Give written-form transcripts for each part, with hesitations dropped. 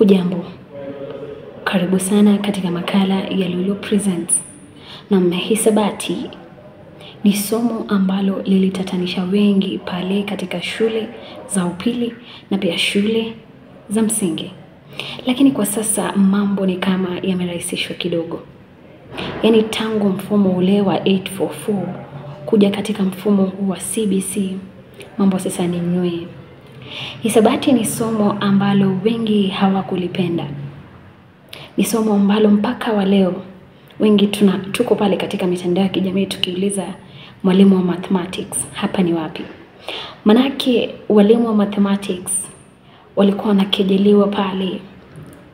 Hujambo, karibu sana katika makala ya Lulu Presents. Na hisabati ni somo ambalo lilitatanisha wengi pale katika shule za upili na pia shule za msingi. Lakini kwa sasa mambo ni kama yamerahisishwa kidogo. Yaani tangu mfumo ule wa 844 kuja katika mfumo huu wa CBC, mambo sasa ni nywe. Hisabati ni somo ambalo wengi hawakulipenda. Ni somo ambalo mpaka wa leo wengi tuko pale katika mitandao ya kijamii tukiuliza mwalimu wa mathematics hapa ni wapi? Manake walimu wa mathematics walikuwa wanakejeliwa pale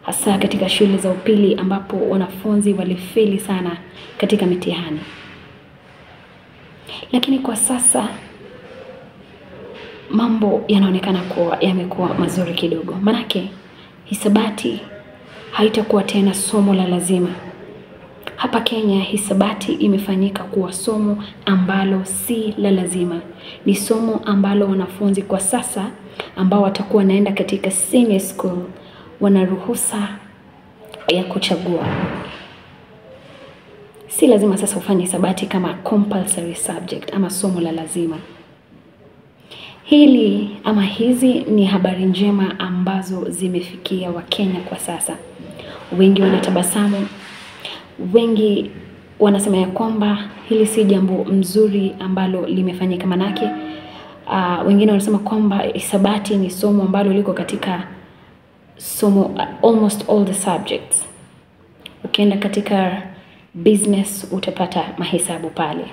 hasa katika shule za upili ambapo wanafunzi walifeli sana katika mitihani. Lakini kwa sasa mambo yanaonekana kuwa yamekuwa mazuri kidogo. Manake hisabati haitakuwa tena somo la lazima. Hapa Kenya hisabati imefanyika kuwa somo ambalo si la lazima. Ni somo ambalo wanafunzi kwa sasa ambao watakuwa naenda katika senior school wana ruhusa ya kuchagua. Si lazima sasa ufanye hisabati kama compulsory subject ama somo la lazima. Hizi ni habari njema ambazo zimefikia Wakenya kwa sasa. Wengi wanatabasamu, wengi wanasema ya kwamba hili si jambo mzuri ambalo limefanyika manake. Wengine wanasema kwamba hisabati ni somo ambalo liko katika almost all the subjects. Ukienda katika business utapata mahesabu pale.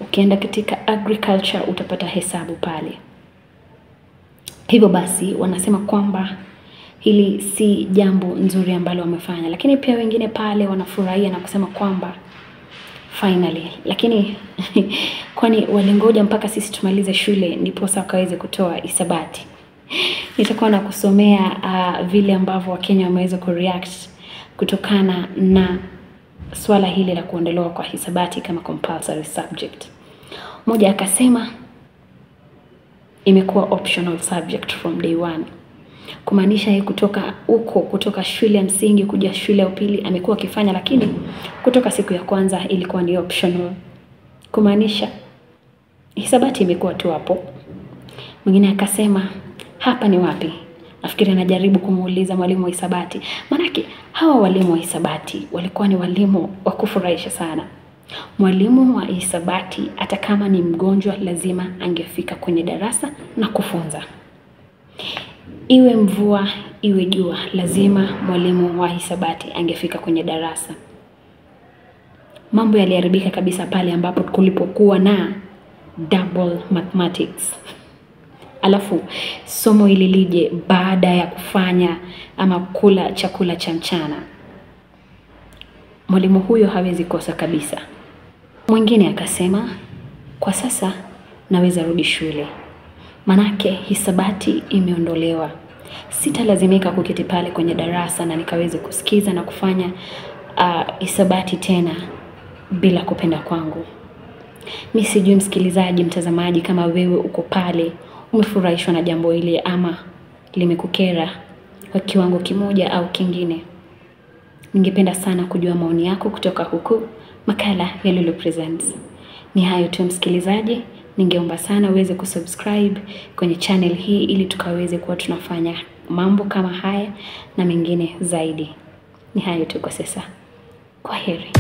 Ukienda katika agriculture utapata hesabu pale. Hivyo basi wanasema kwamba hili si jambo nzuri ambalo wamefanya. Lakini pia wengine pale wanafurahia na kusema kwamba finally. Lakini kwani walingoja mpaka sisi tumalize shule ndipo sasa wakaweze kutoa hisabati. Nitakuwa na kusomea vile ambavyo Wakenya wameweza kureact kutokana na swala hili la kuondolewa kwa hisabati kama compulsory subject. Mmoja akasema imekuwa optional subject from day one. Kumaanisha yeye kutoka shule ya msingi kuja shule ya upili amekuwa akifanya, lakini kutoka siku ya kwanza ilikuwa ni optional. Kumaanisha hisabati imekuwa tu hapo. Mwingine akasema hapa ni wapi? Nafikiri anajaribu kumuuliza mwalimu wa hisabati. Manake hawa walimu wa hisabati walikuwa ni walimu wa kufurahisha sana. Mwalimu wa hisabati hata kama ni mgonjwa lazima angefika kwenye darasa na kufunza. Iwe mvua, iwe jua, lazima mwalimu wa hisabati angefika kwenye darasa. Mambo yaliharibika kabisa pale ambapo kulipokuwa na double mathematics. Alafu somo hili lije baada ya kufanya ama kula chakula cha mchana. Mwalimu huyo hawezi kosa kabisa. Mwingine akasema kwa sasa naweza rudi shule. Manake hisabati imeondolewa. Sitalazimika kuketi pale kwenye darasa na nikaweze kusikiza na kufanya hisabati tena bila kupenda kwangu. Mimi sijui msikilizaji, mtazamaji, kama wewe uko pale umefurahishwa na jambo hili ama limekukera kwa kiwango kimoja au kingine. Ningependa sana kujua maoni yako kutoka huku makala ya Lulu Presents. Ni hayo tu msikilizaji, ningeomba sana uweze kusubscribe kwenye channel hii ili tukaweze kuwa tunafanya mambo kama haya na mengine zaidi. Ni hayo tu kwa sasa. Kwaheri.